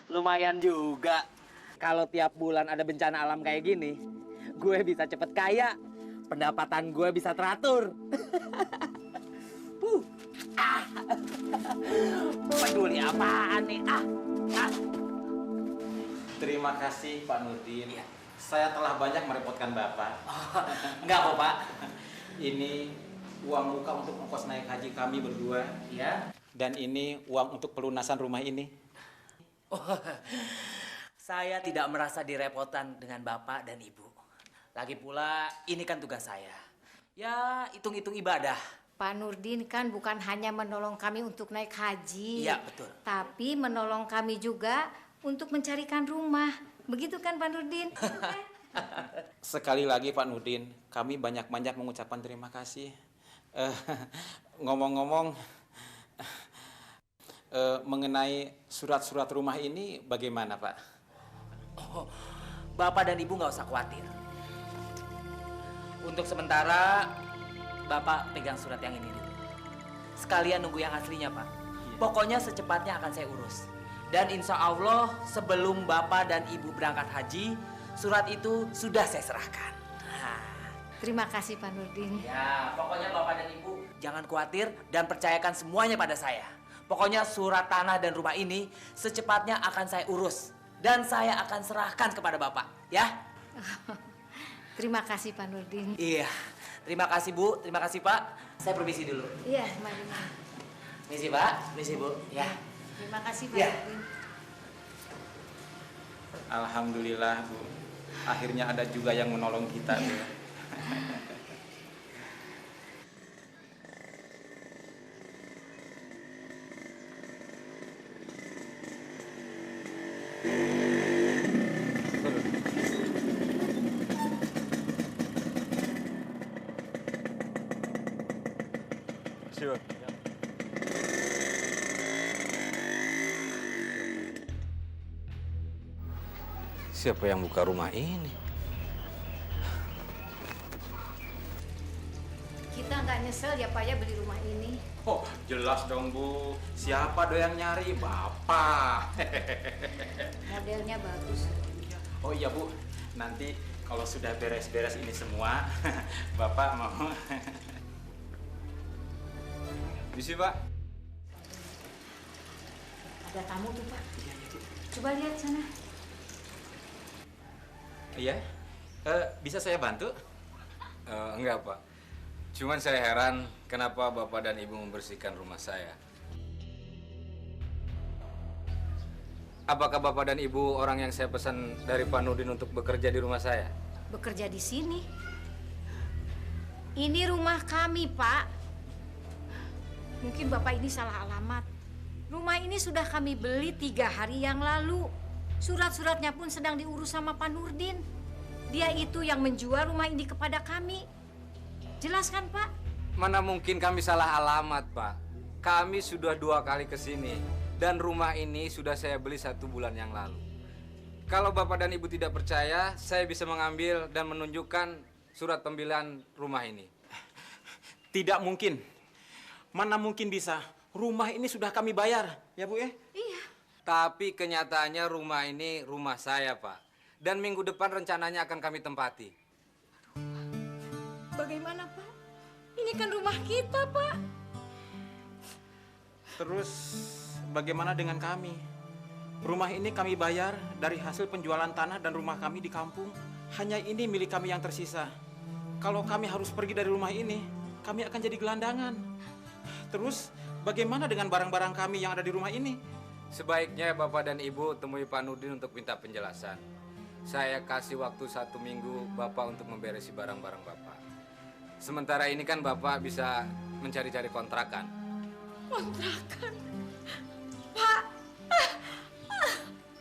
Lumayan juga. Kalau tiap bulan ada bencana alam kayak gini, gue bisa cepet kaya. Pendapatan gue bisa teratur. uh. Ah. Peduli apaan nih? Terima kasih Pak Nurdin. Ya. Saya telah banyak merepotkan Bapak. Oh, enggak kok Pak. Ini uang muka untuk ongkos naik haji kami berdua. Ya. Dan ini uang untuk pelunasan rumah ini. Oh, saya tidak merasa direpotan dengan Bapak dan Ibu. Lagi pula ini kan tugas saya. Ya, hitung-hitung ibadah. Pak Nurdin kan bukan hanya menolong kami untuk naik haji. Iya, betul. Tapi menolong kami juga untuk mencarikan rumah. Begitu kan Pak Nurdin? Sekali lagi Pak Nurdin, kami banyak-banyak mengucapkan terima kasih. Ngomong-ngomong, mengenai surat-surat rumah ini bagaimana Pak? Oh, Bapak dan Ibu nggak usah khawatir. Untuk sementara, Bapak pegang surat yang ini dulu. Sekalian nunggu yang aslinya, Pak. Iya. Pokoknya secepatnya akan saya urus. Dan insya Allah sebelum Bapak dan Ibu berangkat haji, surat itu sudah saya serahkan. Terima kasih Pak Nurdin. Ya, pokoknya Bapak dan Ibu jangan khawatir dan percayakan semuanya pada saya. Pokoknya surat tanah dan rumah ini secepatnya akan saya urus. Dan saya akan serahkan kepada Bapak, ya? Terima kasih Pak Nurdin. Iya. Terima kasih Bu, terima kasih Pak. Saya permisi dulu. Iya, mari. Permisi Pak, permisi Bu. Ya. Terima kasih Pak Ya. Nurdin. Alhamdulillah Bu. Akhirnya ada juga yang menolong kita Bu. Siapa yang buka rumah ini? Kita nggak nyesel ya Pak ya beli rumah ini. Oh, jelas dong Bu. Siapa yang nyari? Bapak. Modelnya bagus. Oh iya Bu, nanti kalau sudah beres-beres ini semua, Bapak mau. Misi Pak. Ada tamu tuh Pak. Coba lihat sana. Iya, bisa saya bantu? Enggak Pak. Cuman saya heran kenapa Bapak dan Ibu membersihkan rumah saya. Apakah Bapak dan Ibu orang yang saya pesan dari Pak Nurdin untuk bekerja di rumah saya? Bekerja di sini. Ini rumah kami Pak. Mungkin Bapak ini salah alamat. Rumah ini sudah kami beli 3 hari yang lalu. Surat-suratnya pun sedang diurus sama Pak Nurdin. Dia itu yang menjual rumah ini kepada kami. Jelas kan, Pak? Mana mungkin kami salah alamat, Pak. Kami sudah 2 kali ke sini. Dan rumah ini sudah saya beli 1 bulan yang lalu. Kalau Bapak dan Ibu tidak percaya, saya bisa mengambil dan menunjukkan surat pembelian rumah ini. Tidak mungkin. Mana mungkin bisa. Rumah ini sudah kami bayar, ya Bu ya? Iya. Tapi kenyataannya rumah ini rumah saya, Pak. Dan minggu depan rencananya akan kami tempati. Bagaimana, Pak? Ini kan rumah kita, Pak. Terus bagaimana dengan kami? Rumah ini kami bayar dari hasil penjualan tanah dan rumah kami di kampung. Hanya ini milik kami yang tersisa. Kalau kami harus pergi dari rumah ini, kami akan jadi gelandangan. Terus bagaimana dengan barang-barang kami yang ada di rumah ini? Sebaiknya Bapak dan Ibu temui Pak Nurdin untuk minta penjelasan. Saya kasih waktu 1 minggu Bapak untuk memberesi barang-barang Bapak. Sementara ini kan Bapak bisa mencari-cari kontrakan. Kontrakan? Pak!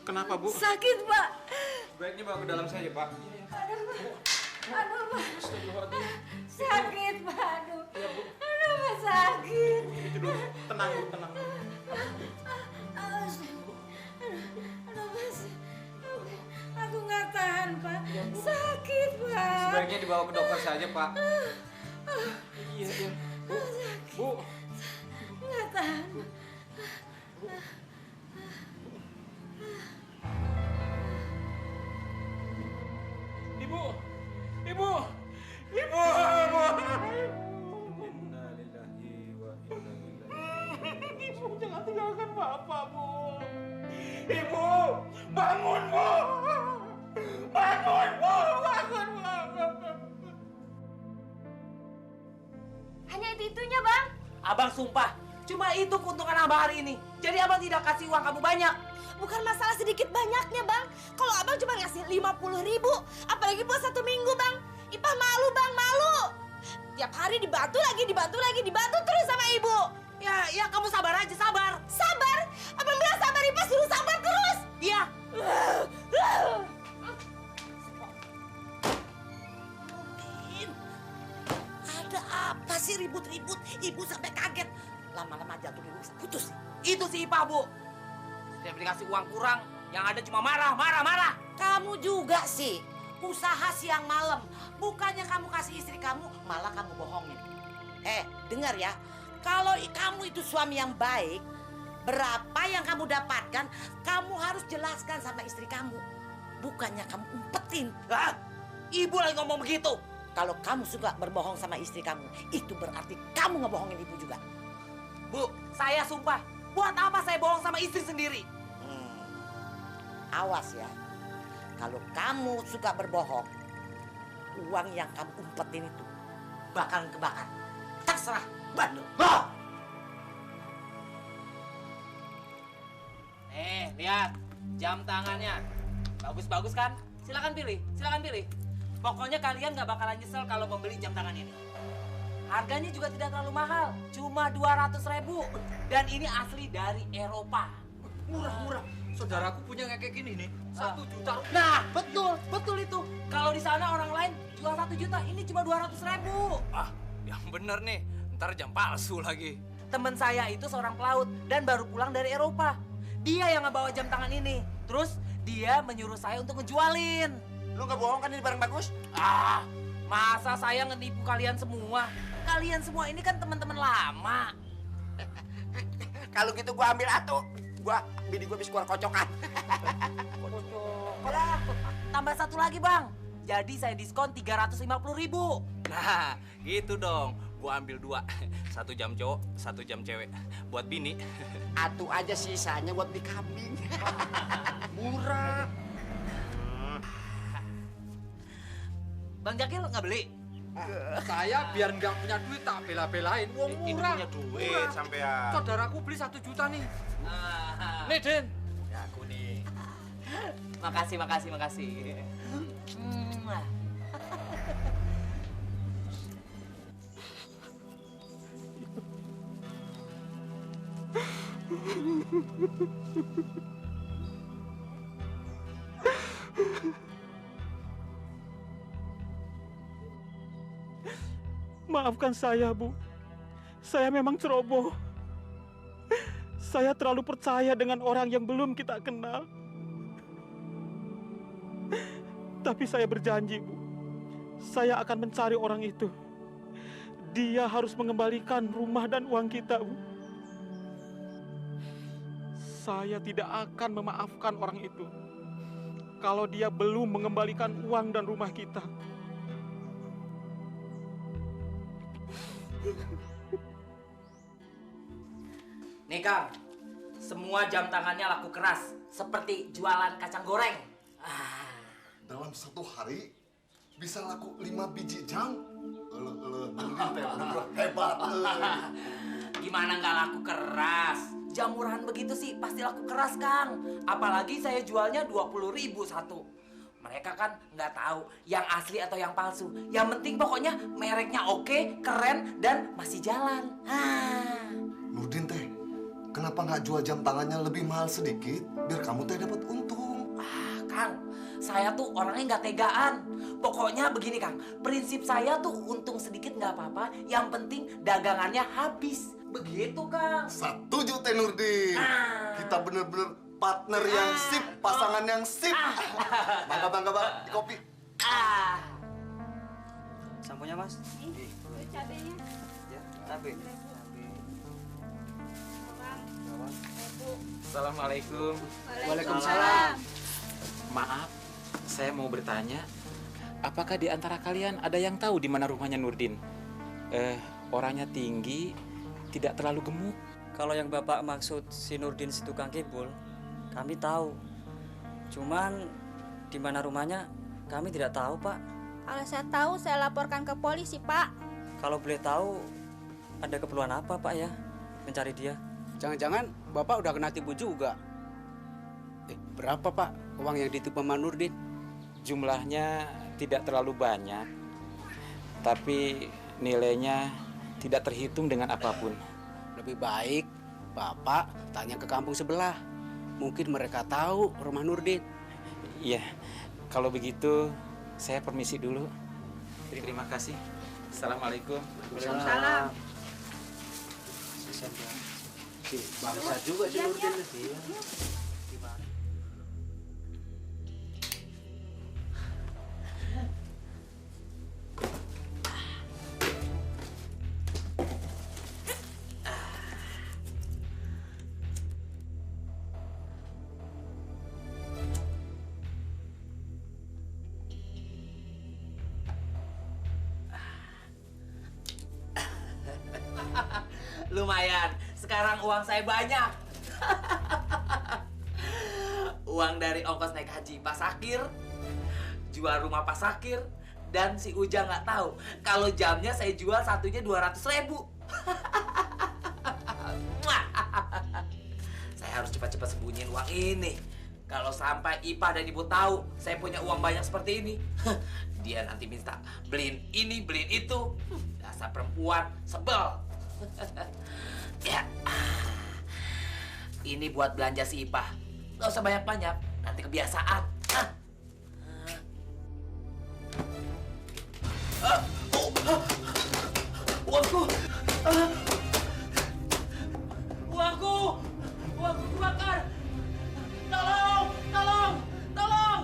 Kenapa Bu? Sakit, Pak. Sebaiknya bawa ke dalam saja, Pak. Aduh, Pak. Sakit, Pak. Aduh. Aduh, Pak, sakit. Itu dulu. Tenang Bu, tenang. Aduh, Mas. Aku nggak tahan, Pak. Sakit, Pak. Sebaiknya dibawa ke dokter saja, Pak. Iya, iya. Bu, Bu. Nggak tahan. Hanya itu-itunya, Bang. Abang sumpah, cuma itu keuntungan abang hari ini. Jadi abang tidak kasih uang kamu banyak. Bukan masalah sedikit banyaknya, Bang. Kalau Abang cuma ngasih 50.000, apalagi buat 1 minggu, Bang. Ipah malu, Bang, malu. Tiap hari dibantu lagi, dibantu terus sama Ibu. Ya kamu sabar aja, sabar. Sabar? Abang bilang sabar, Ipah suruh sabar terus. Iya. Ada apa sih ribut-ribut? Ibu sampai kaget. Lama-lama jantung ibu bisa putus. Itu si Ipah, Bu. Setiap dikasih uang kurang, yang ada cuma marah. Kamu juga sih. Usaha siang malam. Bukannya kamu kasih istri kamu, malah kamu bohongin. Dengar ya. Kalau kamu itu suami yang baik, berapa yang kamu dapatkan, kamu harus jelaskan sama istri kamu. Bukannya kamu umpetin. Hah? Ibu lagi ngomong begitu. Kalau kamu suka berbohong sama istri kamu, itu berarti kamu ngebohongin ibu juga. Bu, saya sumpah. Buat apa saya bohong sama istri sendiri? Awas ya. Kalau kamu suka berbohong, uang yang kamu umpetin itu bakalan kebakar. Terserah, bandel. Lihat jam tangannya. Bagus kan? Silakan pilih. Pokoknya kalian nggak bakalan nyesel kalau membeli jam tangan ini. Harganya juga tidak terlalu mahal, cuma 200.000. Dan ini asli dari Eropa. Murah. Saudaraku punya kayak gini nih, 1 juta. Nah, betul itu. Kalau di sana orang lain jual 1 juta, ini cuma 200.000. Ah, yang bener nih, ntar jam palsu lagi. Temen saya itu seorang pelaut dan baru pulang dari Eropa. Dia yang ngebawa jam tangan ini. Terus dia menyuruh saya untuk ngejualin. Lu nggak bohong kan ini barang bagus? Ah, masa saya ngenipu kalian semua? Kalian semua ini kan teman-teman lama. Kalau gitu gua ambil atuh. Bini gua habis keluar kocokan. Lah, tambah 1 lagi, Bang. Jadi saya diskon 350.000. Nah, gitu dong. Gua ambil 2. 1 jam cowok, 1 jam cewek. Buat bini. Atuh aja sisanya buat beli kambing. Murah. Bang Jakil nggak beli? Saya biar nggak punya duit tak bela-belain. Wong murah. Ini punya duit sampean. Saudaraku beli 1 juta nih. Ah, Nih, Den. Ya aku nih. makasih. Maafkan saya, Bu. Saya memang ceroboh. Saya terlalu percaya dengan orang yang belum kita kenal. Tapi saya berjanji, Bu. Saya akan mencari orang itu. Dia harus mengembalikan rumah dan uang kita, Bu. Saya tidak akan memaafkan orang itu kalau dia belum mengembalikan uang dan rumah kita. Nih, Kang. Semua jam tangannya laku keras. Seperti jualan kacang goreng. Dalam 1 hari bisa laku 5 biji jam. Bener hebat. Gimana nggak laku keras? Jam murahan begitu sih pasti laku keras, Kang. Apalagi saya jualnya 20.000 satu. Mereka kan nggak tahu yang asli atau yang palsu. Yang penting pokoknya mereknya oke, keren, dan masih jalan. Nurdin teh, kenapa nggak jual jam tangannya lebih mahal sedikit biar kamu teh dapat untung? Kang, saya tuh orangnya nggak tegaan. Pokoknya begini, Kang. Prinsip saya tuh untung sedikit nggak apa-apa. Yang penting dagangannya habis. Begitu, Kang. Setuju teh Nurdin. Kita bener-bener partner yang sip, pasangan yang sip. Bangga Bang, di kopi. Samponya, Mas. Cabenya. Ya, cabe. Assalamualaikum. Waalaikumsalam. Maaf, saya mau bertanya, apakah di antara kalian ada yang tahu di mana rumahnya Nurdin? Orangnya tinggi, tidak terlalu gemuk. Kalau yang Bapak maksud si Nurdin si tukang kibul, kami tahu. Cuman di mana rumahnya kami tidak tahu, Pak. Kalau saya tahu, saya laporkan ke polisi, Pak. Kalau boleh tahu ada keperluan apa Pak ya mencari dia? Jangan-jangan Bapak udah kena tipu juga. Berapa Pak uang yang ditipu Pak Nurdin? Jumlahnya tidak terlalu banyak, tapi nilainya tidak terhitung dengan apapun. Lebih baik Bapak tanya ke kampung sebelah. Mungkin mereka tahu rumah Nurdin. Iya, kalau begitu saya permisi dulu. Terima kasih. Assalamualaikum. Waalaikumsalam. Bangsa juga si Nurdin. Lumayan, sekarang uang saya banyak. Uang dari ongkos naik haji Pak Sakir, jual rumah Pak Sakir, dan si Ujang nggak tahu kalau jamnya saya jual satunya 200.000. Saya harus cepat-cepat sembunyiin uang ini. Kalau sampai Ipah dan Ibu tahu saya punya uang banyak seperti ini, dia nanti minta beliin ini, beliin itu. Dasar perempuan, sebel. Ya, ini buat belanja si Ipah. Gak usah banyak-banyak, nanti kebiasaan. Uangku! Uangku! Uangku kebakar! Tolong! Tolong! Tolong!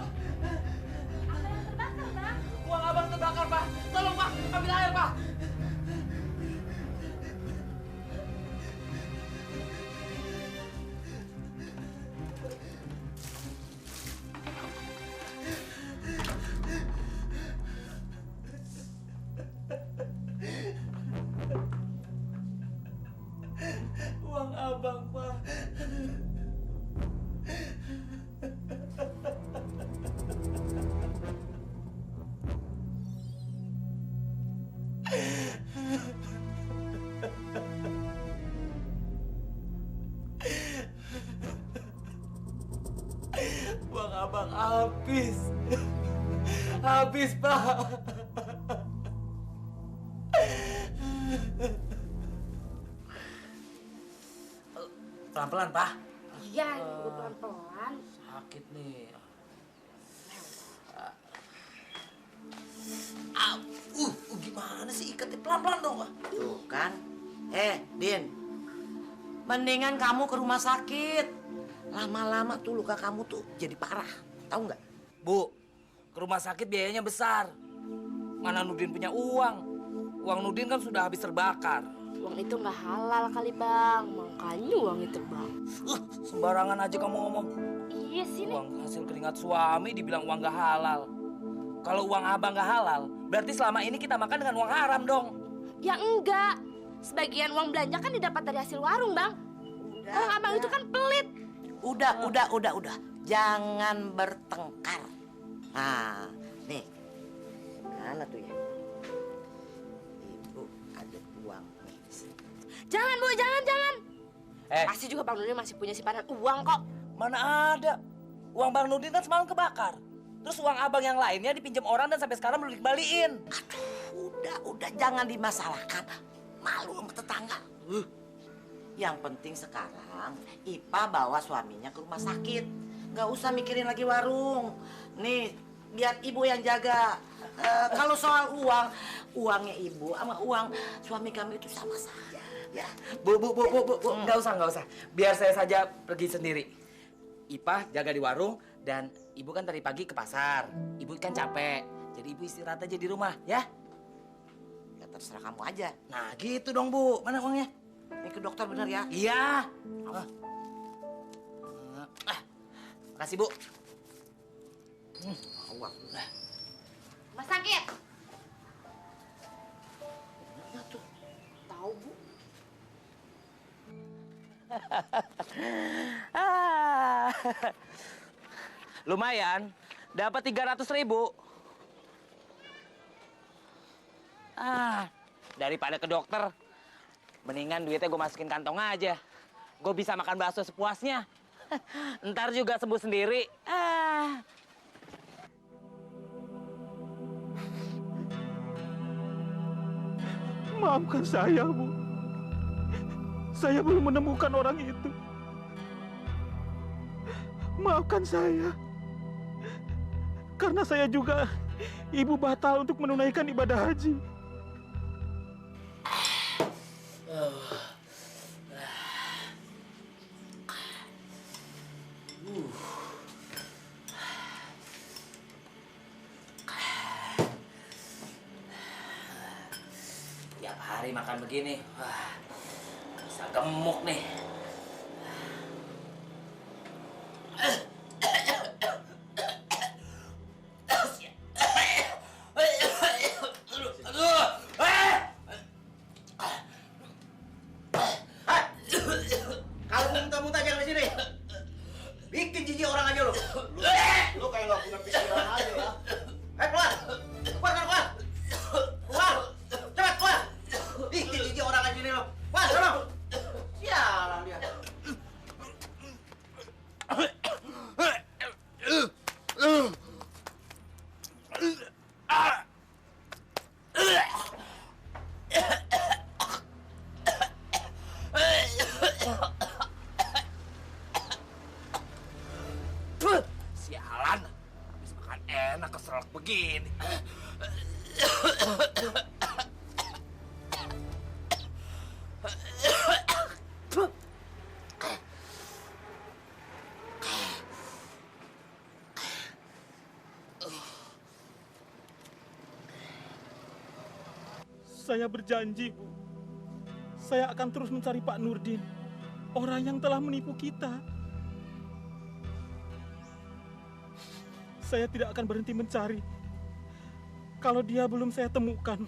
Apa yang terbakar, Bang? Uang abang terbakar, Pak! Tolong, Pak! Ambil air, Pak! Uang abang, Pak. Uang abang habis. Habis, Pak. Pelan-pelan, Pak. Iya, ibu pelan-pelan. Sakit nih. Gimana sih ikatnya pelan-pelan dong, Pak? Tuh kan. Din. Mendingan kamu ke rumah sakit. Lama-lama tuh luka kamu tuh jadi parah. Tahu nggak? Bu, ke rumah sakit biayanya besar. Mana Nurdin punya uang? Uang Nurdin kan sudah habis terbakar. Uang itu nggak halal kali, Bang. Makanya uang itu, Bang. Sembarangan aja kamu ngomong. Iya sih, nih. Uang hasil keringat suami dibilang uang gak halal. Kalau uang abang gak halal, berarti selama ini kita makan dengan uang haram dong. Ya enggak. Sebagian uang belanja kan didapat dari hasil warung, Bang. Uang abang itu kan pelit. Udah. Jangan bertengkar. Nah, nih. Mana tuh ya? Ibu ada uang nih. Jangan, Bu, jangan. Eh, Pasti juga Bang Nurdin masih punya simpanan uang kok. mana ada? Uang Bang Nurdin kan semalam kebakar. Terus uang abang yang lainnya dipinjam orang dan sampai sekarang belum dikembaliin. Udah jangan dimasalahkan. Malu sama tetangga. Yang penting sekarang Ipa bawa suaminya ke rumah sakit. Nggak usah mikirin lagi warung. Nih, biar ibu yang jaga. Kalau soal uang, uangnya ibu sama uang suami kami itu sama saja. Ya. Bu, nggak usah. Biar saya saja pergi sendiri. Ipah jaga di warung dan ibu kan tadi pagi ke pasar. Ibu kan capek, jadi ibu istirahat aja di rumah, ya? Ya terserah kamu aja. Nah, gitu dong, Bu. Mana uangnya? Ini ke dokter bener ya? Iya. Makasih, Bu. Uang. Mas sakit. Tahu, Bu. Lumayan, dapat 300.000. Daripada ke dokter, Mendingan duitnya gue masukin kantong aja. Gue bisa makan bakso sepuasnya. Ntar juga sembuh sendiri. Maafkan saya, Bu. Saya belum menemukan orang itu. Maafkan saya. Karena saya juga ibu batal untuk menunaikan ibadah haji. Tiap hari makan begini, wah, bisa gemuk nih. Kalau muntah-muntah jangan di sini. Bikin jijik orang aja lu. Lu kayak nggak punya pikiran aja ya. Keluar. Keluar, keluar. Keluar. Cepat keluar. Bikin jijik orang aja ini lu. Keluar, sana. Sialan dia. Sialan, habis makan enak keselak begini. Saya berjanji, Bu. Saya akan terus mencari Pak Nurdin, orang yang telah menipu kita. Saya tidak akan berhenti mencari kalau dia belum saya temukan.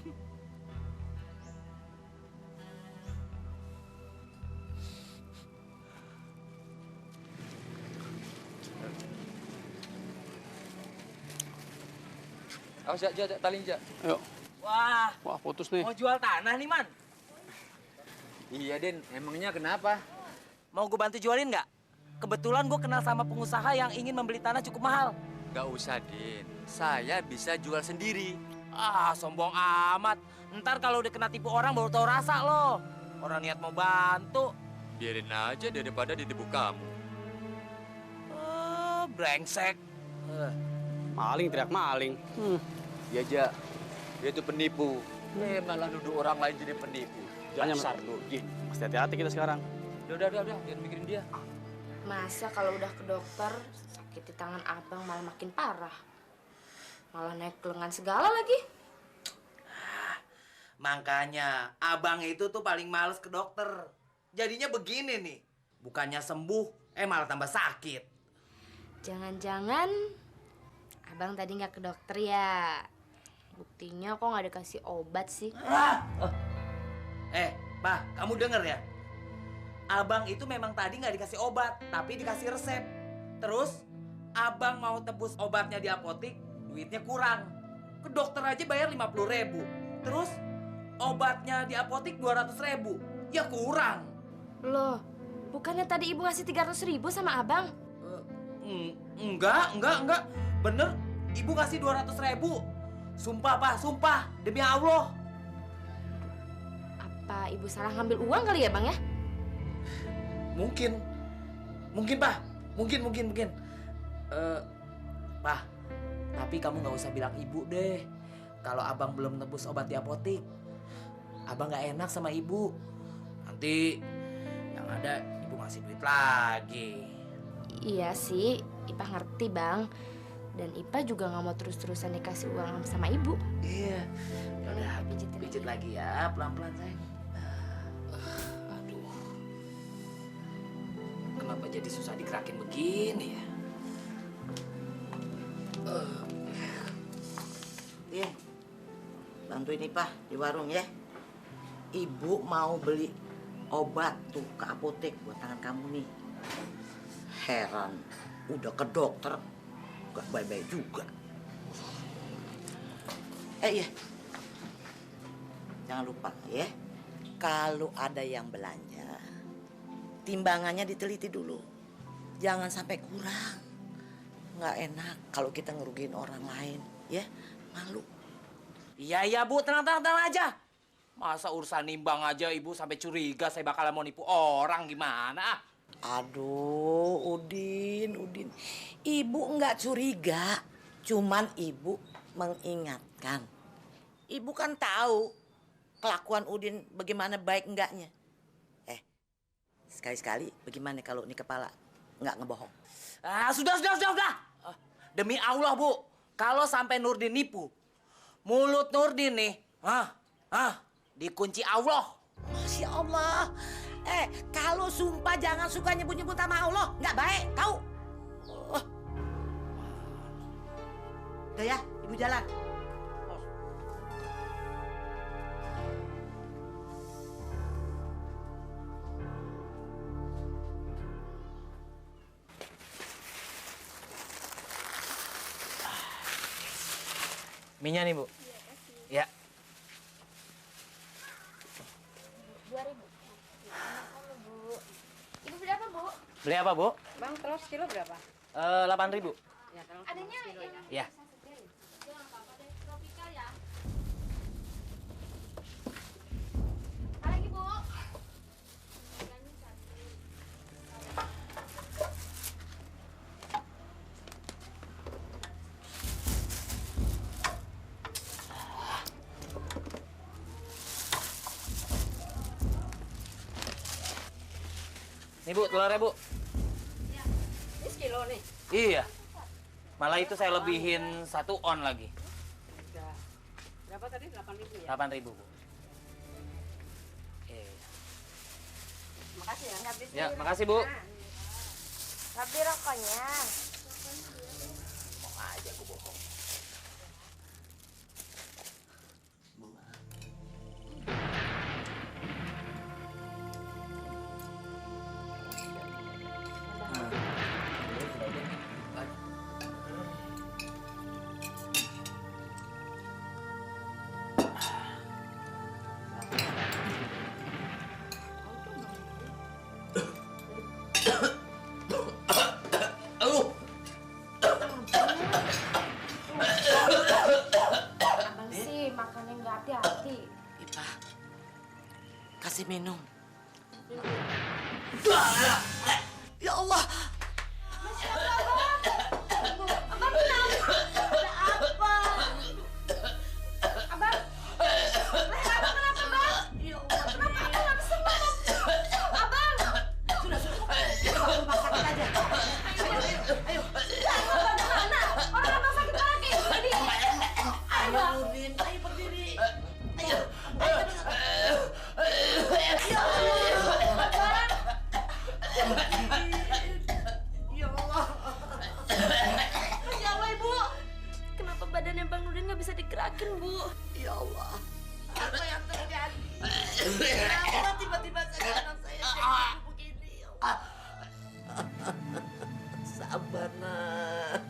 Awas, Jak, tali, Jak. Ayo. Wah, Wah, putus nih. mau jual tanah nih, Man. Iya, Din. Emangnya kenapa? Mau gue bantu jualin nggak? Kebetulan gue kenal sama pengusaha yang ingin membeli tanah cukup mahal. Gak usah, Din. Saya bisa jual sendiri. Ah, sombong amat. Ntar kalau udah kena tipu orang baru tahu rasa lo. Orang niat mau bantu. Biarin aja daripada ditipu kamu. Brengsek. Maling teriak maling. Ya, Jak. Dia itu penipu. Malah nuduh orang lain jadi penipu. Dasar lu. Mesti hati-hati kita sekarang. Udah. Jangan mikirin dia. Masa kalau udah ke dokter, sakit di tangan abang malah makin parah. Malah naik ke lengan segala lagi. Makanya abang itu tuh paling males ke dokter. Jadinya begini nih. Bukannya sembuh, malah tambah sakit. Jangan-jangan abang tadi nggak ke dokter ya? Buktinya kok nggak dikasih obat sih? Pak, kamu denger ya? Abang itu memang tadi nggak dikasih obat, tapi dikasih resep. Terus, abang mau tebus obatnya di apotik, duitnya kurang. Ke dokter aja bayar 50.000. Terus, obatnya di apotik 200.000. Ya kurang. Loh, bukannya tadi ibu ngasih 300.000 sama abang? Enggak. Bener, ibu kasih 200.000. Sumpah, Pak, sumpah. Demi Allah. Apa ibu salah ngambil uang kali ya, Bang ya? Mungkin, Pak. Mungkin. Pak, tapi kamu nggak usah bilang ibu deh. Kalau abang belum nebus obat di apotik, abang nggak enak sama ibu. Nanti yang ada ibu ngasih duit lagi. Iya sih, Ipa ngerti, Bang. Dan Ipa juga nggak mau terus-terusan dikasih uang sama ibu. Iya. Udah, Pijitin pijit lagi ya, pelan-pelan sayang. Aduh. Kenapa jadi susah digerakin begini ya? Din, bantuin Ipah di warung ya. Ibu mau beli obat tuh ke apotek buat tangan kamu nih. Heran, udah ke dokter, gak baik-baik juga. Iya, jangan lupa ya, kalau ada yang belanja, timbangannya diteliti dulu. Jangan sampai kurang. Nggak enak kalau kita ngerugiin orang lain, ya. Malu. Iya Bu, tenang aja. Masa urusan nimbang aja Ibu sampai curiga saya bakal mau nipu orang gimana? Aduh, Udin. Ibu nggak curiga, cuman ibu mengingatkan. Ibu kan tahu kelakuan Udin bagaimana baik enggaknya. Sekali-sekali bagaimana kalau ini kepala nggak ngebohong? Sudah. Demi Allah Bu, kalau sampai Nurdin nipu, mulut Nurdin nih, dikunci Allah. Masya Allah. Kalau sumpah jangan suka nyebut-nyebut sama Allah. Nggak baik, tahu? Udah ya, ibu jalan. Minyak nih Bu. Ya. 2.000. Ibu beli apa, Bu? Beli apa Bu? Bang, telur sekilo berapa? 8.000. Ya, telur Adanya sekilo ya. Ya. Lagi, Bu. Nih Bu, telurnya Bu. Ini sekilo nih. Iya. Malah itu saya lebihin 1 on lagi. Berapa tadi? 8.000 ya? 8.000 Bu. Makasih ya, nggak habis. Ya, makasih Bu. Tapi rokoknya. Mau aja aku bohong. Abang sih makannya nggak hati-hati. Ipah, kasih minum. Ya Allah. Abang kenapa? Ada apa? Abang? Leher abang kenapa, Bang? Kenapa abang nggak bisa ngomong? Abang! Sudah. Kita bawa rumah sakit aja. Ayo. Abang gimana? Orang abang sakit lagi. Ini. Ayo, Nurdin. Ayo berdiri. Ayo. Ya Allah. Ya Allah, Ibu. Kenapa badannya Bang Nurdin nggak bisa digerakin, Bu? Ya Allah. Apa yang terjadi? Kenapa tiba-tiba anak saya jadi begini? Ya Allah. Sabar, nak.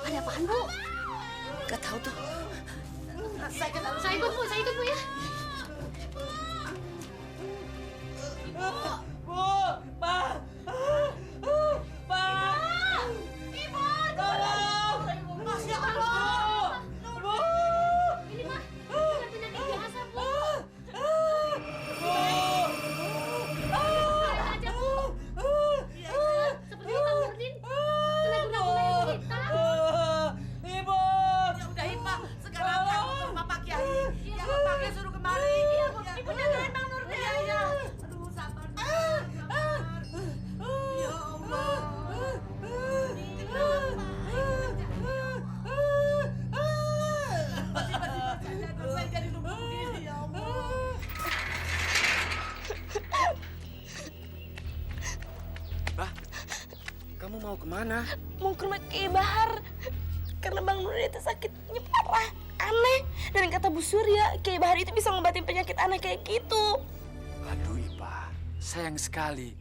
Ada apaan, Bu? Gak tahu tuh. Saya ikut, Bu. Saya ikut, Bu ya. kemana? Mau ke rumah Kiai Bahar. Karena Bang Nurdin itu sakitnya parah, aneh. Dan kata Bu Surya, Kiai Bahar itu bisa ngobatin penyakit aneh kayak gitu. Aduh Ipah, sayang sekali.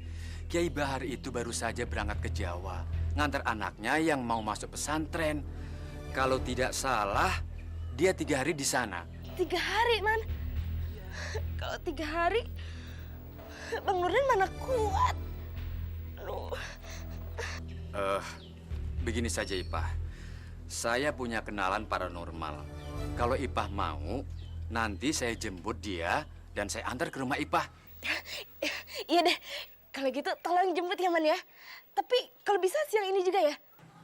Kiai Bahar itu baru saja berangkat ke Jawa, ngantar anaknya yang mau masuk pesantren. Kalau tidak salah, dia 3 hari di sana. 3 hari, Man. Kalau 3 hari, Bang Nurdin mana kuat. Aduh. Begini saja Ipah, saya punya kenalan paranormal. Kalau Ipah mau, nanti saya jemput dia dan saya antar ke rumah Ipah. Iya deh, kalau gitu tolong jemput ya, Man ya. Tapi kalau bisa siang ini juga ya.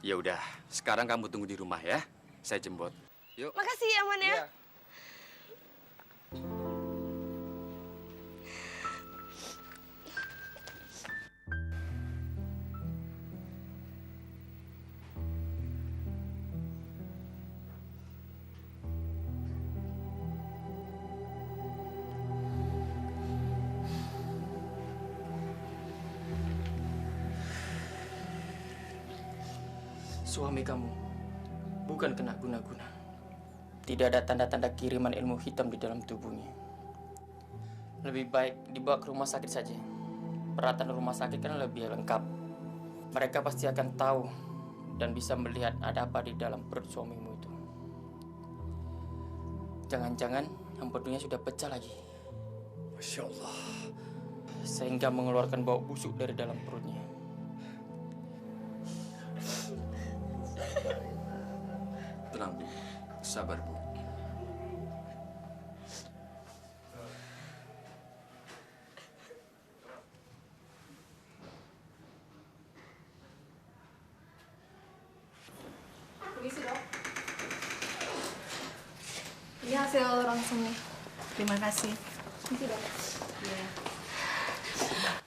Ya udah, sekarang kamu tunggu di rumah ya. Saya jemput. Yuk. Makasih ya, Man ya. Suami kamu bukan kena guna-guna. Tidak ada tanda-tanda kiriman ilmu hitam di dalam tubuhnya. Lebih baik dibawa ke rumah sakit saja. Peralatan rumah sakit kan lebih lengkap. Mereka pasti akan tahu dan bisa melihat ada apa di dalam perut suamimu itu. Jangan-jangan empedunya sudah pecah lagi. Masya Allah. Sehingga mengeluarkan bau busuk dari dalam perutnya. Tenang Bu, sabar Bu. Permisi dok. Ini hasil rangsumnya. Terima kasih. Permisi dok. Iya.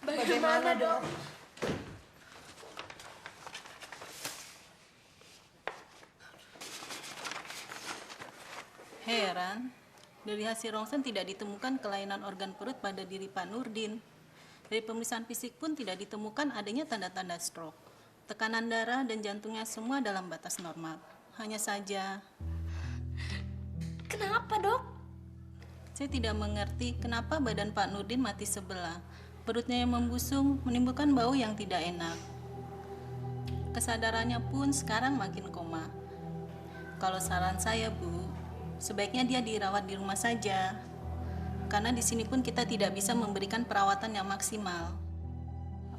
Bagaimana dok? Heran, dari hasil rongsen tidak ditemukan kelainan organ perut pada diri Pak Nurdin. Dari pemeriksaan fisik pun tidak ditemukan adanya tanda-tanda stroke. Tekanan darah dan jantungnya semua dalam batas normal. Hanya saja... Kenapa, dok? Saya tidak mengerti kenapa badan Pak Nurdin mati sebelah. Perutnya yang membusung menimbulkan bau yang tidak enak. Kesadarannya pun sekarang makin koma. Kalau saran saya, Bu, sebaiknya dia dirawat di rumah saja. Karena di sini pun kita tidak bisa memberikan perawatan yang maksimal.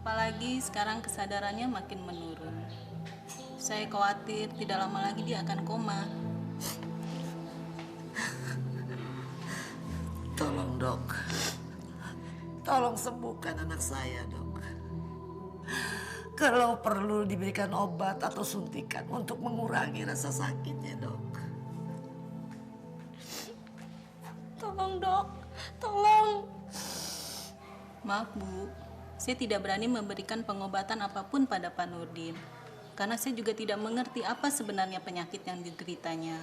Apalagi sekarang kesadarannya makin menurun. Saya khawatir tidak lama lagi dia akan koma. Tolong dok, tolong sembuhkan anak saya dok. Kalau perlu diberikan obat atau suntikan untuk mengurangi rasa sakitnya dok. Tolong dok, tolong. Maaf Bu, saya tidak berani memberikan pengobatan apapun pada Pak Nurdin. Karena saya juga tidak mengerti apa sebenarnya penyakit yang dideritanya.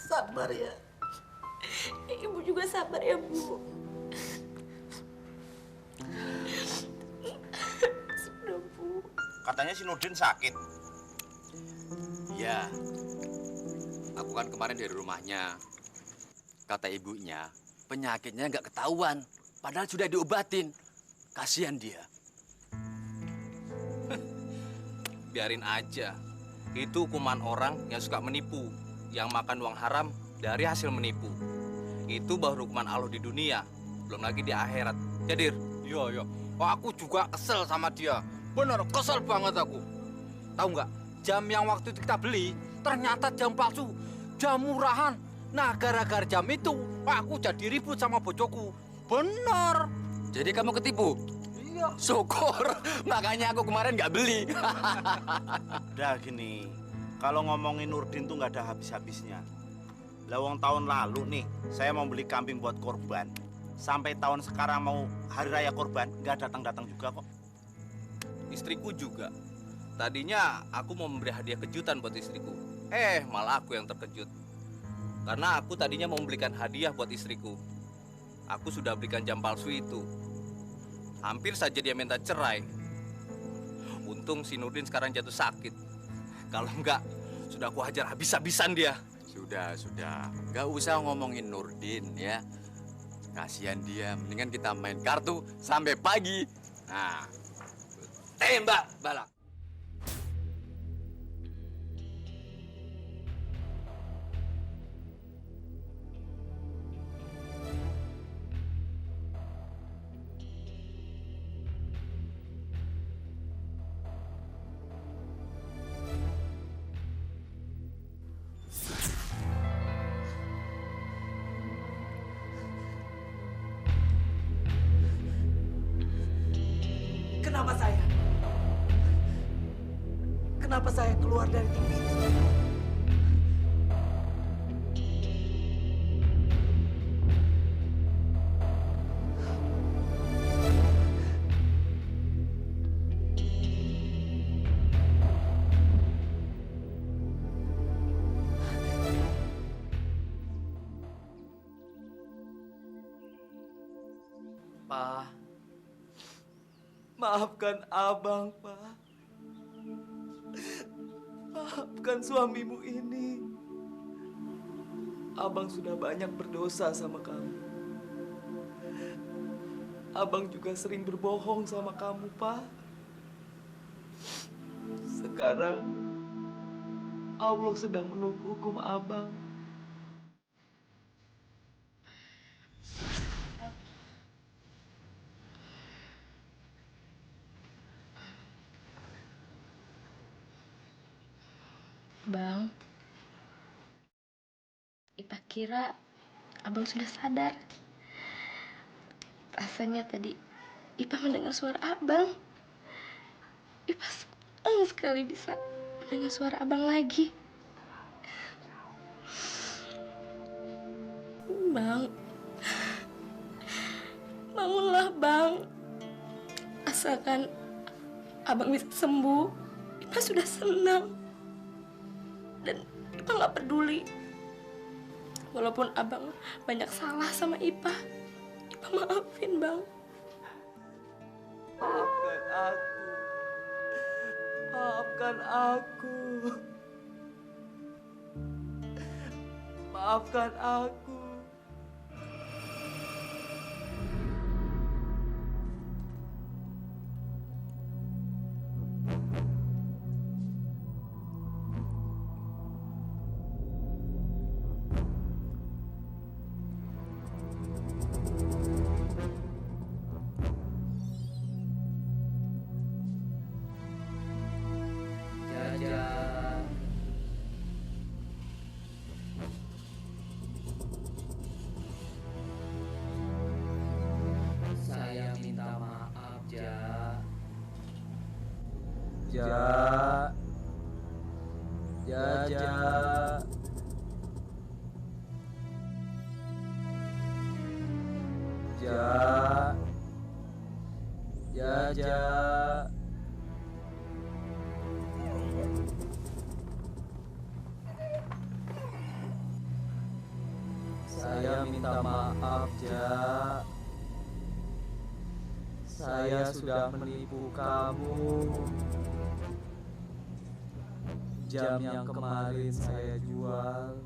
Sabar ya. Ibu juga sabar ya, Bu. Sudah, Bu. Katanya si Nurdin sakit. Ya, aku kan kemarin dari rumahnya. Kata ibunya, penyakitnya nggak ketahuan. Padahal sudah diobatin. Kasihan dia. Biarin aja. Itu hukuman orang yang suka menipu. Yang makan uang haram dari hasil menipu. Itu baru hukuman Allah di dunia. Belum lagi di akhirat. Ya, Dir? Iya. Wah, aku juga kesel sama dia. Bener, kesel banget aku. Tahu nggak? Jam yang waktu itu kita beli, ternyata jam palsu. Jam murahan. Nah, gara-gara jam itu, aku jadi ribut sama bojoku. Bener. Jadi kamu ketipu? Iya. Syukur. Makanya aku kemarin nggak beli. Udah gini, kalau ngomongin Nurdin tuh nggak ada habis-habisnya. Lawang tahun lalu nih, saya mau beli kambing buat korban. Sampai tahun sekarang mau hari raya korban, nggak datang-datang juga kok. Istriku juga. Tadinya aku mau memberi hadiah kejutan buat istriku. Malah aku yang terkejut. Karena aku tadinya mau membelikan hadiah buat istriku. Aku sudah belikan jam palsu itu. Hampir saja dia minta cerai. Untung si Nurdin sekarang jatuh sakit. Kalau enggak, sudah aku hajar habis-habisan dia. Sudah. Nggak usah ngomongin Nurdin ya. Kasihan dia, mendingan kita main kartu sampai pagi. Nah, tembak balak. Kenapa saya? Kenapa saya keluar dari tim itu? Pak, maafkan abang, Pak. Maafkan suamimu ini. Abang sudah banyak berdosa sama kamu. Abang juga sering berbohong sama kamu, Pak. Sekarang Allah sedang menunggu hukum abang. Bang, Ipa kira abang sudah sadar. Rasanya tadi Ipa mendengar suara abang. Ipa senang sekali bisa mendengar suara abang lagi. Bang, bangunlah bang. Asalkan abang bisa sembuh, Ipa sudah senang. Dan Ipa nggak peduli. Walaupun abang banyak salah sama Ipa maafin bang. Maafkan aku. Maafkan aku. Maafkan aku. Saya minta maaf, Ja. Ja. Saya minta maaf, Ja. Saya sudah menipu kamu. Jam yang kemarin saya jual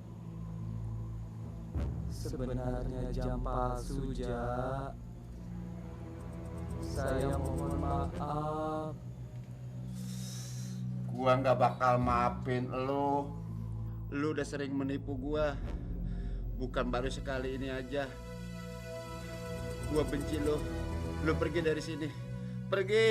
sebenarnya jam palsu, Ja. Saya mohon maaf. Gua nggak bakal maafin lo. Lu udah sering menipu gua. Bukan baru sekali ini aja. Gua benci lo. Lu pergi dari sini. Pergi.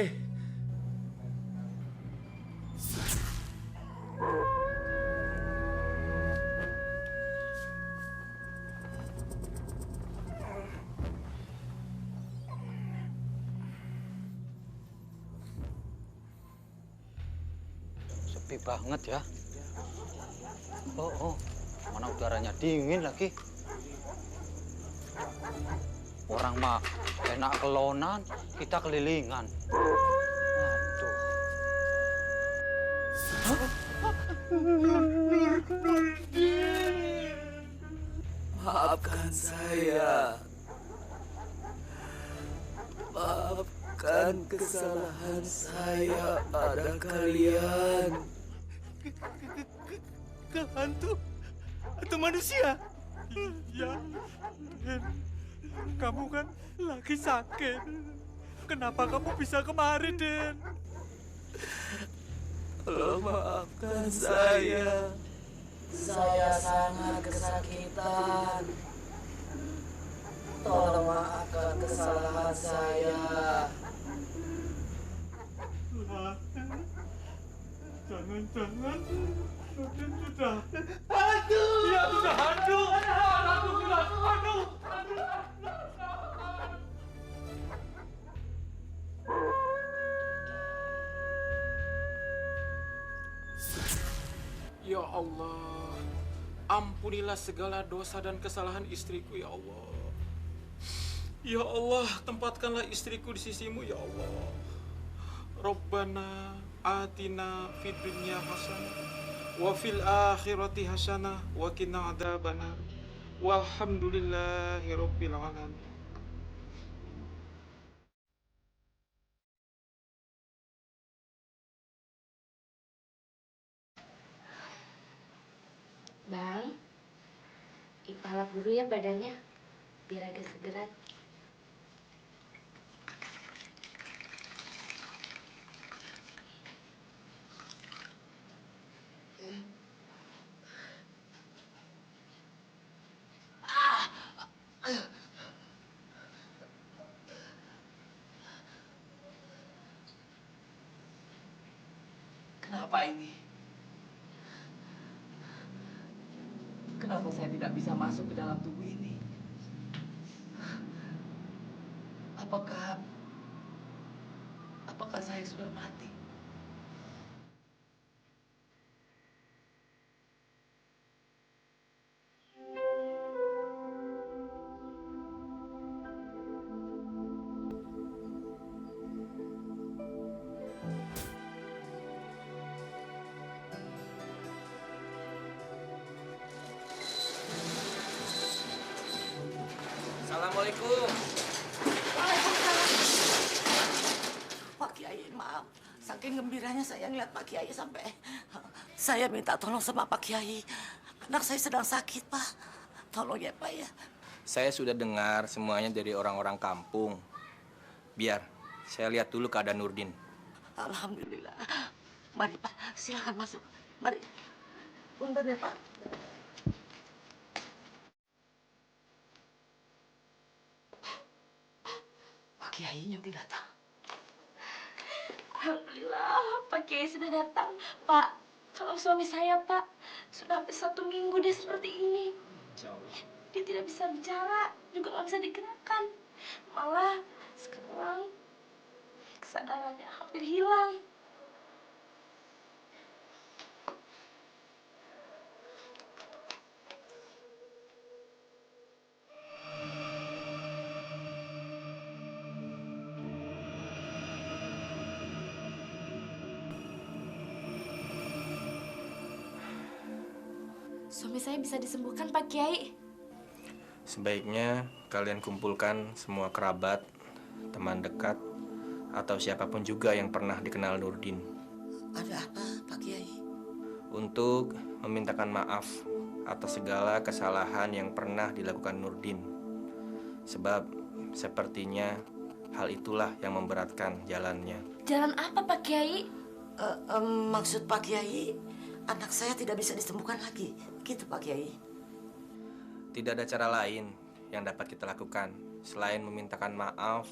Sepi banget ya. Oh, mana udaranya dingin lagi. Orang mah enak kelonan, kita kelilingan. Maafkan saya. Maafkan. Maafkan kesalahan saya pada kalian. Hantu? Hantu manusia? Ya, Den. Kamu kan lagi sakit. Kenapa kamu bisa kemari, Den? Tolong maafkan saya. Saya sangat kesakitan. Tolong maafkan kesalahan saya. Jangan-jangan Nurdin sudah hantu. Iya, sudah hantu. Hantu sudah hantu. Ya Allah, ampunilah segala dosa dan kesalahan istriku ya Allah. Ya Allah, tempatkanlah istriku di sisimu ya Allah. Rabbana atina fid dunya hasanah wa fil akhirati hasanah wa qina adzabannar. Walhamdulillahi rabbil alamin. Bang, Ipah lap dulu ya badannya, biar agak segeran. Kenapa ini? Kenapa saya tidak bisa masuk ke dalam tubuh ini? Apakah saya sudah mati? Assalamualaikum. Pak Kiai, maaf. Saking gembiranya saya ngeliat Pak Kiai sampai saya minta tolong sama Pak Kiai. Anak saya sedang sakit, Pak. Tolong ya, Pak ya. Saya sudah dengar semuanya dari orang-orang kampung. Biar saya lihat dulu keadaan Nurdin. Alhamdulillah. Mari, Pak. Silakan masuk. Mari. Punten ya, Pak. Pak Kiainya udah datang. Alhamdulillah, Pak Kiai sudah datang. Pak, kalau suami saya, Pak, sudah hampir 1 minggu dia seperti ini. Dia tidak bisa bicara, juga nggak bisa digerakkan. Malah sekarang kesadarannya hampir hilang. Suami saya bisa disembuhkan, Pak Kiai. Sebaiknya kalian kumpulkan semua kerabat, teman dekat, atau siapapun juga yang pernah dikenal Nurdin. Ada apa, Pak Kiai? Untuk memintakan maaf atas segala kesalahan yang pernah dilakukan Nurdin. Sebab sepertinya hal itulah yang memberatkan jalannya. Jalan apa, Pak Kiai? Maksud Pak Kiai, anak saya tidak bisa disembuhkan lagi. Gitu, Pak Kiai. Tidak ada cara lain yang dapat kita lakukan selain memintakan maaf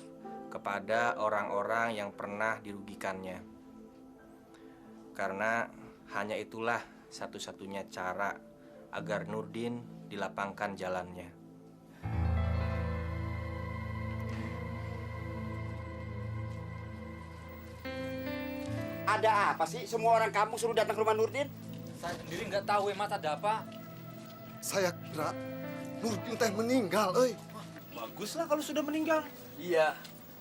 kepada orang-orang yang pernah dirugikannya. Karena hanya itulah satu-satunya cara agar Nurdin dilapangkan jalannya. Ada apa sih? Semua orang kampung suruh datang ke rumah Nurdin? Saya sendiri nggak tahu, Mat, ada apa? Saya kira Nurdin teh meninggal, euy. Baguslah kalau sudah meninggal. Iya,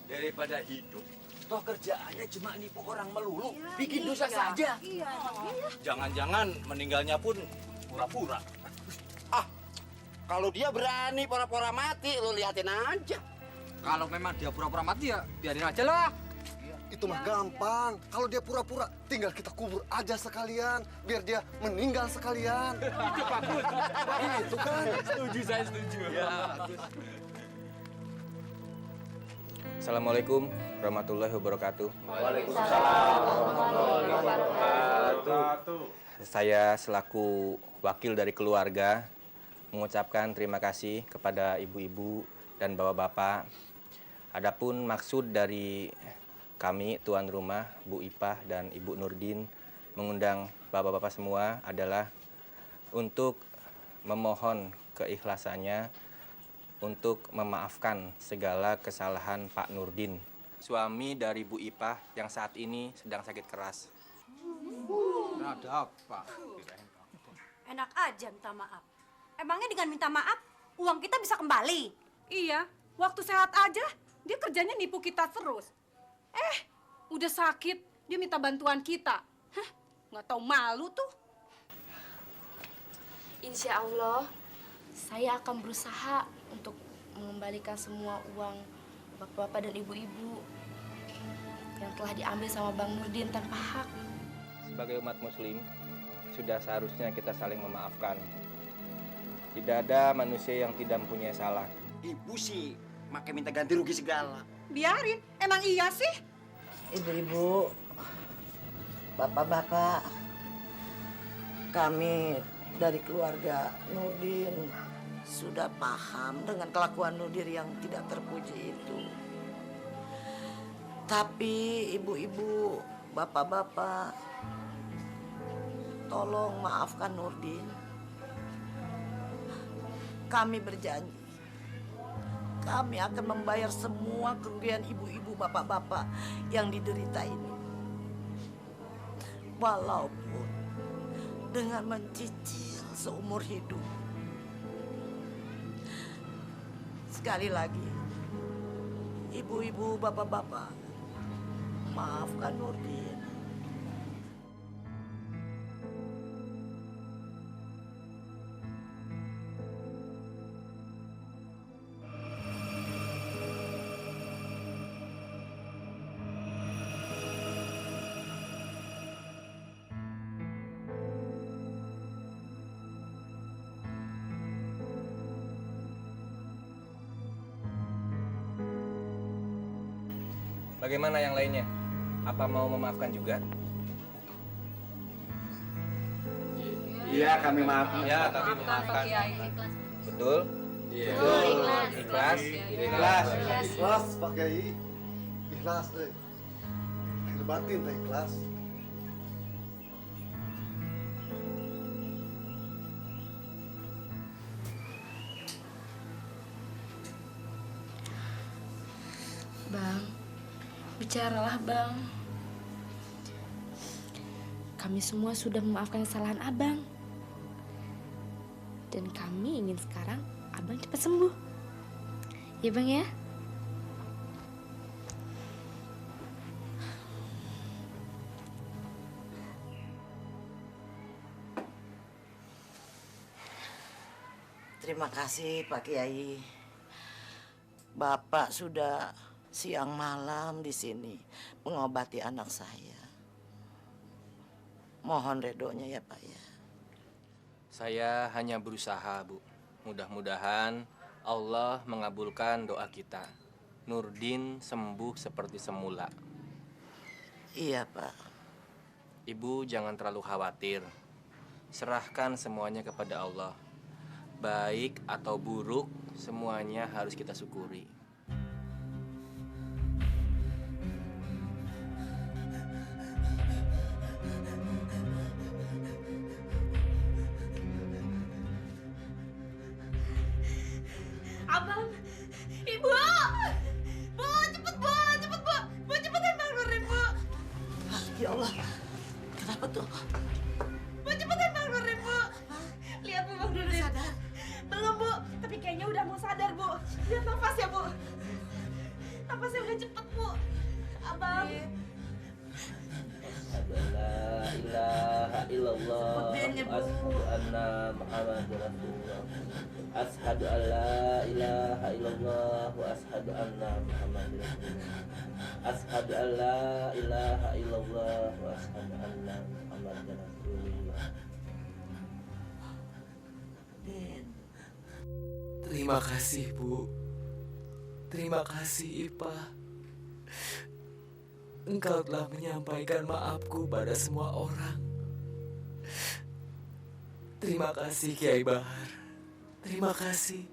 daripada hidup. Toh kerjaannya cuma nipu orang melulu, bikin dosa saja. Jangan-jangan meninggalnya pun pura-pura. Kalau dia berani pura-pura mati, lo liatin aja. Kalau memang dia pura-pura mati ya biarin aja lah. Itu mah gampang. Kalau dia pura-pura, tinggal kita kubur aja sekalian. Biar dia meninggal sekalian. Itu bagus. Itu kan. Setuju, saya setuju. Ya. Assalamualaikum warahmatullahi wabarakatuh. Waalaikumsalam warahmatullahi wabarakatuh. Saya selaku wakil dari keluarga mengucapkan terima kasih kepada ibu-ibu dan bapak-bapak. Adapun maksud dari kami, tuan rumah, Bu Ipah dan Ibu Nurdin, mengundang bapak-bapak semua adalah untuk memohon keikhlasannya untuk memaafkan segala kesalahan Pak Nurdin, suami dari Bu Ipah yang saat ini sedang sakit keras. Ada apa? Enak aja minta maaf. Emangnya dengan minta maaf, uang kita bisa kembali? Iya, waktu sehat aja, dia kerjanya nipu kita terus. Udah sakit, dia minta bantuan kita. Hah, nggak tahu malu tuh. Insya Allah, saya akan berusaha untuk mengembalikan semua uang bapak-bapak dan ibu-ibu yang telah diambil sama Bang Nurdin tanpa hak. Sebagai umat muslim, sudah seharusnya kita saling memaafkan. Tidak ada manusia yang tidak mempunyai salah. Ibu sih makai minta ganti rugi segala. Biarin, emang iya sih? Ibu-ibu, bapak-bapak, kami dari keluarga Nurdin sudah paham dengan kelakuan Nurdin yang tidak terpuji itu. Tapi ibu-ibu, bapak-bapak, tolong maafkan Nurdin. Kami berjanji, kami akan membayar semua kerugian ibu-ibu, bapak-bapak yang diderita ini. Walaupun dengan mencicil seumur hidup. Sekali lagi, ibu-ibu, bapak-bapak, maafkan Nurdin. Bagaimana yang lainnya? Apa mau memaafkan juga? Iya, kami maafkan. Ya, kami memaafkan. Betul? Iya. Betul. Ikhlas. Ikhlas. Ikhlas, Pak Kiai. Ikhlas, deh. Lahir batin, teh ikhlas. Bang, bicaralah Bang. Kami semua sudah memaafkan kesalahan Abang. Dan kami ingin sekarang Abang cepat sembuh. Ya Bang ya? Terima kasih Pak Kiai. Bapak sudah siang malam di sini mengobati anak saya. Mohon redonya ya Pak ya. Saya hanya berusaha, Bu. Mudah-mudahan Allah mengabulkan doa kita. Nurdin sembuh seperti semula. Iya Pak. Ibu jangan terlalu khawatir. Serahkan semuanya kepada Allah. Baik atau buruk, semuanya harus kita syukuri. Abang, Ibu, Bu, cepet Bu, cepet Bu, Bu cepetan bangunin Bu. Ya Allah, kenapa tuh? Bu cepetan bangunin Bu. Lihat Bu, Bang Nurdin. Sadar? Belum Bu, tapi kayaknya udah mau sadar Bu. Lihat nafas ya Bu. Nafasnya udah cepet Bu. Abang. La ilaha illallah wa asyhadu anna Muhammadar Rasulullah. Asyhadu an la ilaha illallah wa asyhadu anna Muhammadar Rasulullah. Asyhadu an la ilaha illallah wa asyhadu anna Muhammadar Rasulullah. Terima kasih, Bu. Terima kasih, Ipah. Engkau telah menyampaikan maafku pada semua orang. Terima kasih, Kiai Bahar. Terima kasih.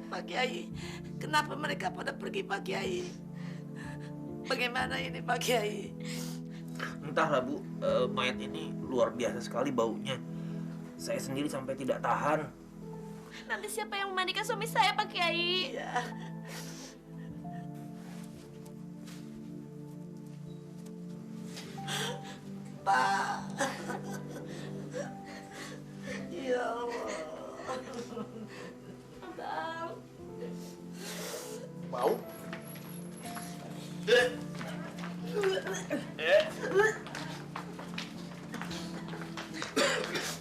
Pak Kiai, kenapa mereka pada pergi, Pak Kiai? Bagaimana ini, Pak Kiai? Entahlah, Bu. Mayat ini luar biasa sekali baunya. Saya sendiri sampai tidak tahan. Nanti siapa yang memandikan suami saya, Pak Kiai? Iya. Pak. Ya Allah. Bang. Bau?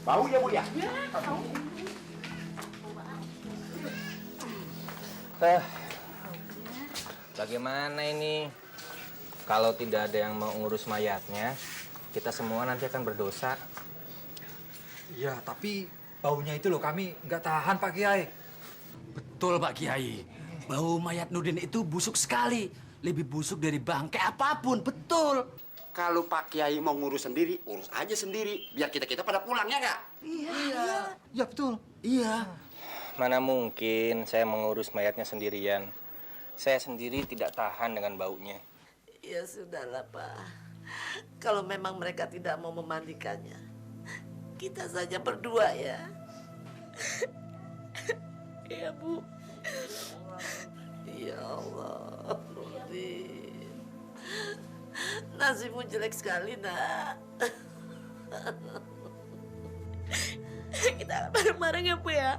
Bau ya, Bu ya? Bagaimana ini? Kalau tidak ada yang mau ngurus mayatnya, kita semua nanti akan berdosa. Iya, tapi baunya itu loh kami nggak tahan, Pak Kiai. Betul, Pak Kiai. Bau mayat Nurdin itu busuk sekali. Lebih busuk dari bangkai apapun, betul. Kalau Pak Kiai mau ngurus sendiri, urus aja sendiri. Biar kita-kita pada pulang, ya nggak? Iya. Ya, betul. Iya. Mana mungkin saya mengurus mayatnya sendirian. Saya sendiri tidak tahan dengan baunya. Ya sudahlah, Pak. Kalau memang mereka tidak mau memandikannya, kita saja berdua ya. Iya, Bu. Ya Allah, Nurdin. Nasibmu jelek sekali, Nak. Kita bareng-bareng ya, Bu ya?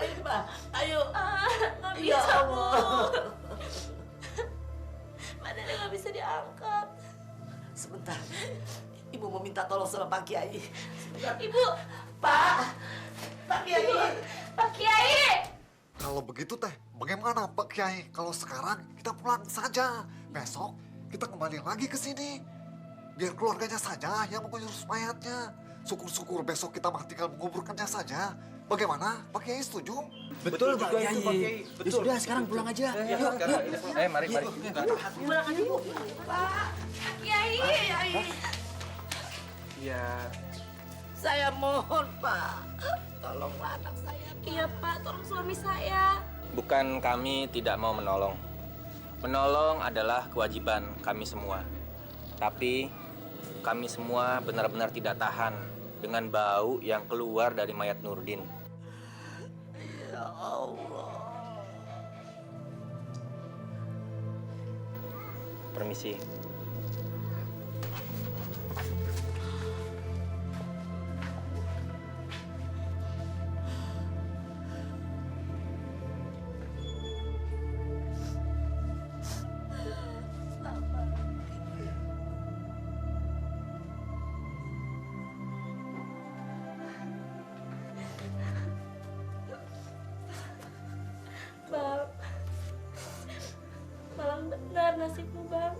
Ayo, Pak. Ayo. Nggak Ya bisa, Bu. Allah. Badannya nggak bisa diangkat. Sebentar. Ibu mau minta tolong sama Pak Kiai. Sebentar. Ibu. Pak. Pak Kiai. Pak Kiai. Kalau begitu teh, bagaimana Pak Kiai? Kalau sekarang kita pulang saja. Besok kita kembali lagi ke sini. Biar keluarganya saja yang mengurus mayatnya. Syukur-syukur besok kita tinggal menguburkannya saja. Bagaimana? Pak Kiai setuju? Betul, Pak Kiai. Ya sudah, sekarang pulang aja. Yuk, yuk. Mari. Pulang aja, Bu. Pak Kiai. Ya. Saya mohon, Pak. Tolong anak saya, Pak. Iya, Pak. Tolong suami saya. Bukan kami tidak mau menolong. Menolong adalah kewajiban kami semua. Tapi kami semua benar-benar tidak tahan dengan bau yang keluar dari mayat Nurdin. Ya Allah. Permisi. Bang, malang benar nasibmu, Bang.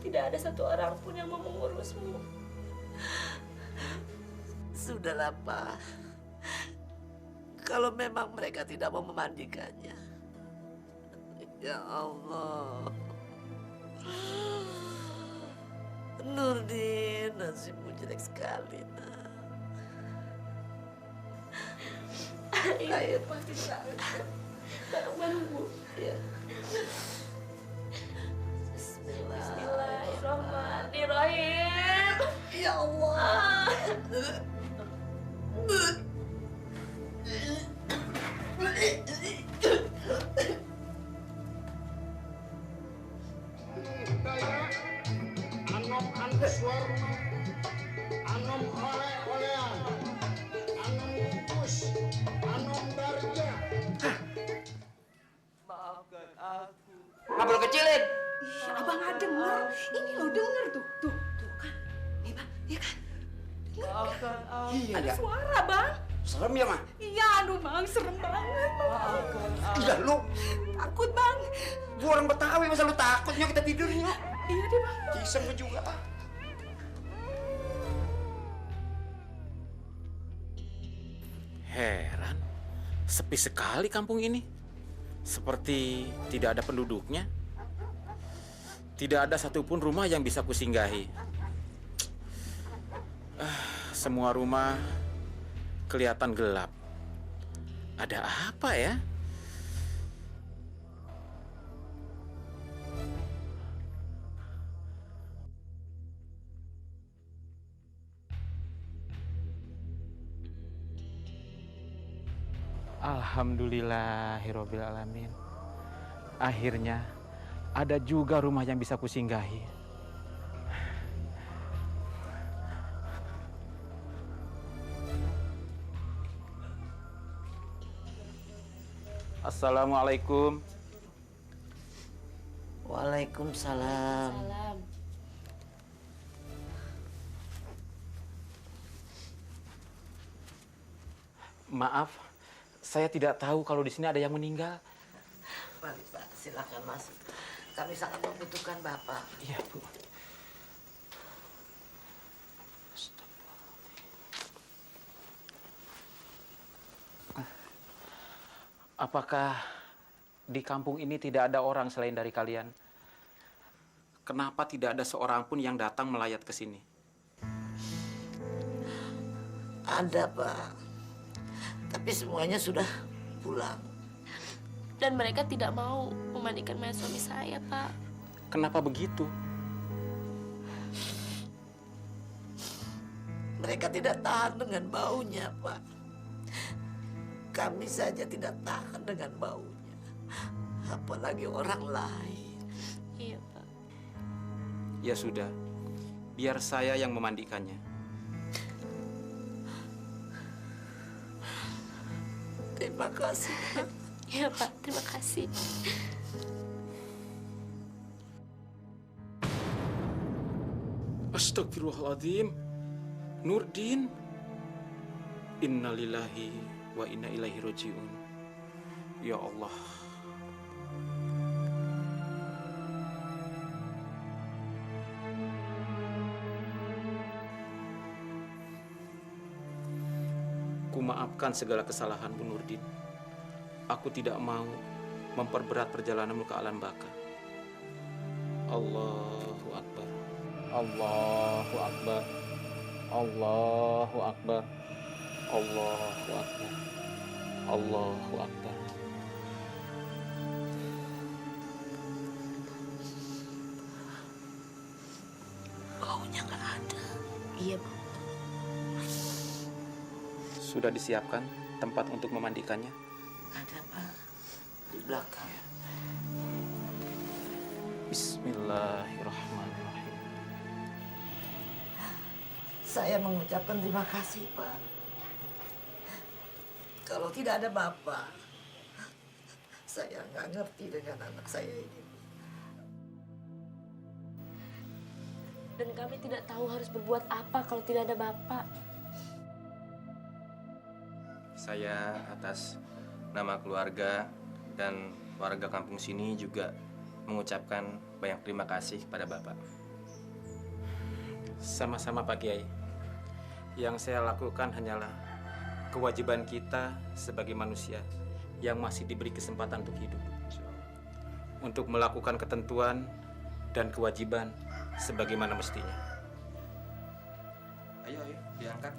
Tidak ada satu orang pun yang mau mengurusmu. Sudahlah, Pak. Kalau memang mereka tidak mau memandikannya. Ya Allah. Nurdin, nasibmu jelek sekali, nak. Ayo, pasti tahu. Bareng-bareng, Bu. Ya. Bismillahirrahmanirrahim. Ya Allah. Anom Answarna, Anom oleh-olehan, Anom kukus, Anom darja. Maafkan aku. Apa lo kecilin? Ih, abang nggak denger. Ini lo denger tuh. Tuh kan. Nih, Bang. Iya kan? Maafkan aku. Iya, Ada ya. suara, Bang. Serem ya, Mah? Iya, aduh, Bang. Serem banget, Bang. Maafkan aku. Udah lu, Takut, Bang. gua orang Betawi, masa lu takut? Nyok, kita tidur, Nyok. Iya deh, Bang. Cisem gua juga, ah. Heran, sepi sekali kampung ini. Seperti tidak ada penduduknya. Tidak ada satupun rumah yang bisa kusinggahi. Semua rumah kelihatan gelap. Ada apa ya? Alhamdulillahirabbil alamin. Akhirnya ada juga rumah yang bisa kusinggahi. Assalamualaikum. Waalaikumsalam. Salam. Maaf, saya tidak tahu kalau di sini ada yang meninggal. Mari, Pak, silakan masuk. Kami sangat membutuhkan Bapak. Iya, Bu. Apakah di kampung ini tidak ada orang selain dari kalian? Kenapa tidak ada seorang pun yang datang melayat ke sini? Ada, Pak. Tapi semuanya sudah pulang. Dan mereka tidak mau memandikan mayat suami saya, Pak. Kenapa begitu? Mereka tidak tahan dengan baunya, Pak. Kami saja tidak tahan dengan baunya. Apalagi orang lain. Iya, Pak. Ya sudah, biar saya yang memandikannya. Terima kasih, Pak. Iya, Pak. Terima kasih. Astagfirullahaladzim. Nurdin. Innalillahi wa inna ilaihi rajiun. Ya Allah. Kumaafkan segala kesalahanmu, Nurdin. Aku tidak mau memperberat perjalananmu ke alam baka. Allahu Akbar. Allahu Akbar. Allahu Akbar. Allahu Akbar. Allahu Akbar. Baunya nggak ada. Iya, Bang. Sudah disiapkan tempat untuk memandikannya? Ada, Pak. Di belakang. Bismillahirrahmanirrahim. Saya mengucapkan terima kasih, Pak. Kalau tidak ada Bapak, saya nggak ngerti dengan anak saya ini. Dan kami tidak tahu harus berbuat apa kalau tidak ada Bapak. Saya atas nama keluarga dan warga kampung sini juga mengucapkan banyak terima kasih kepada Bapak. Sama-sama Pak Kiai. Yang saya lakukan hanyalah kewajiban kita sebagai manusia yang masih diberi kesempatan untuk hidup. Untuk melakukan ketentuan dan kewajiban sebagaimana mestinya. Ayo, diangkat.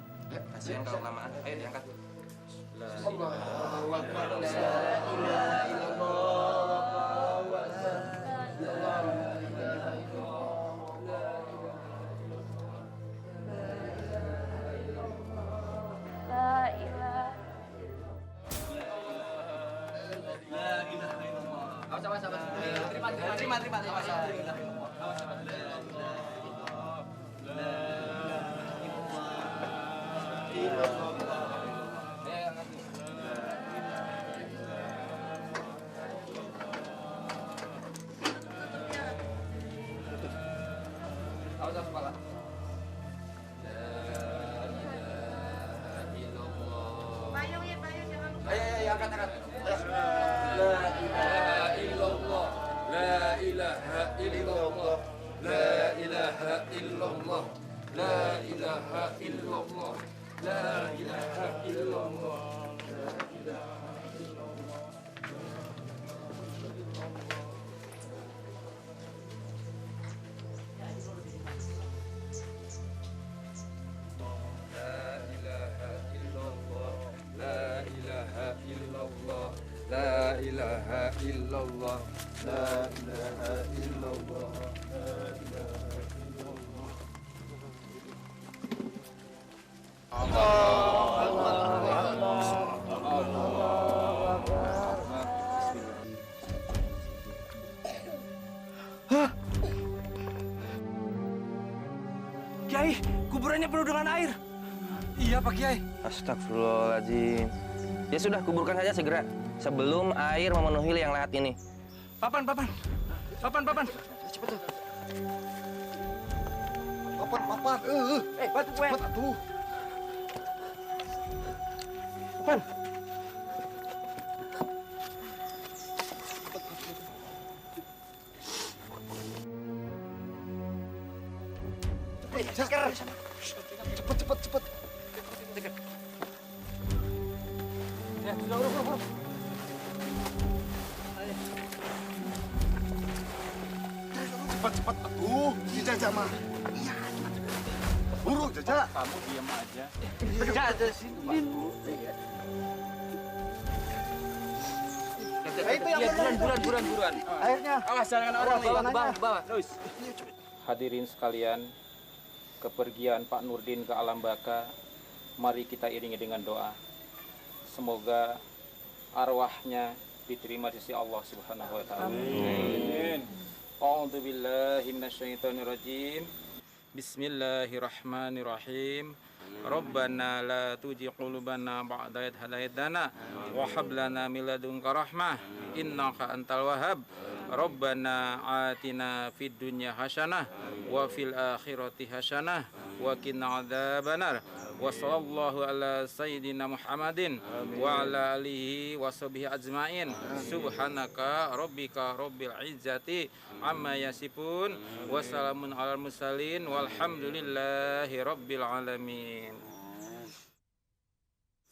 Kasihan kalau kelamaan. Ayo diangkat. Kiai, kuburannya penuh dengan air. Iya, Pak Kiai. Astagfirullahaladzim. Ya sudah, kuburkan saja segera sebelum air memenuhi liang lahat ini. Papan. Papan. Cepet tuh. Papan. Batu gue. Cepet tuh. Papan. Cepet. Ya, sudah. Cepet tuh. Si Jaja mah. Iya. Buru Jaja. Kamu diam aja. Jaja sini. Itu yang buruan. Airnya. Awas jangan orang nih. Bawah. Terus. Hadirin sekalian, kepergian Pak Nurdin ke alam baka, mari kita iringi dengan doa. Semoga arwahnya diterima di sisi Allah Subhanahu wa taala. Amin. A'udzu billahi minasyaitonir rajim. Bismillahirrahmanirrahim. Rabbana la tuzigh qulubana ba'da idh hadaytana wa hab lana min ladunka rahmah innaka antal wahhab. Rabbana atina fid dunya hasanah wa fil akhirati hasanah wa qina adzabannar. Wa sallallahu ala sayyidina Muhammadin wa ala alihi wa sahbihi ajmain. Subhanaka rabbika rabbil izzati amma yasifun wa salamun alal mursalin walhamdulillahi rabbil alamin.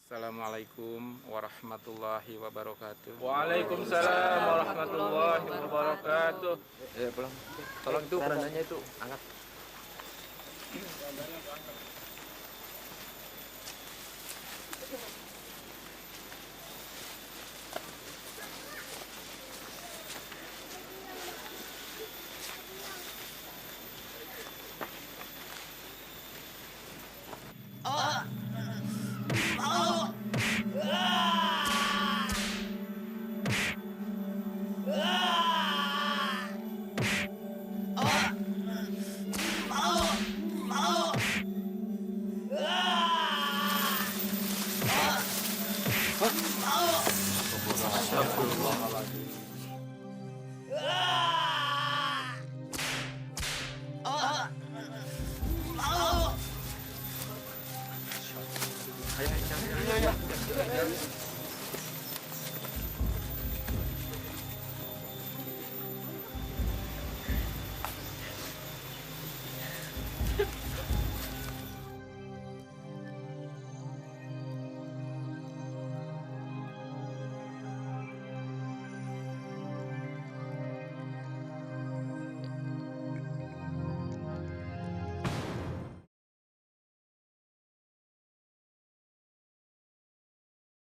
Assalamualaikum warahmatullahi wabarakatuh. Waalaikumsalam warahmatullahi wabarakatuh. Pulang. Tolong itu berananya itu angkat. Tandanya berangkat.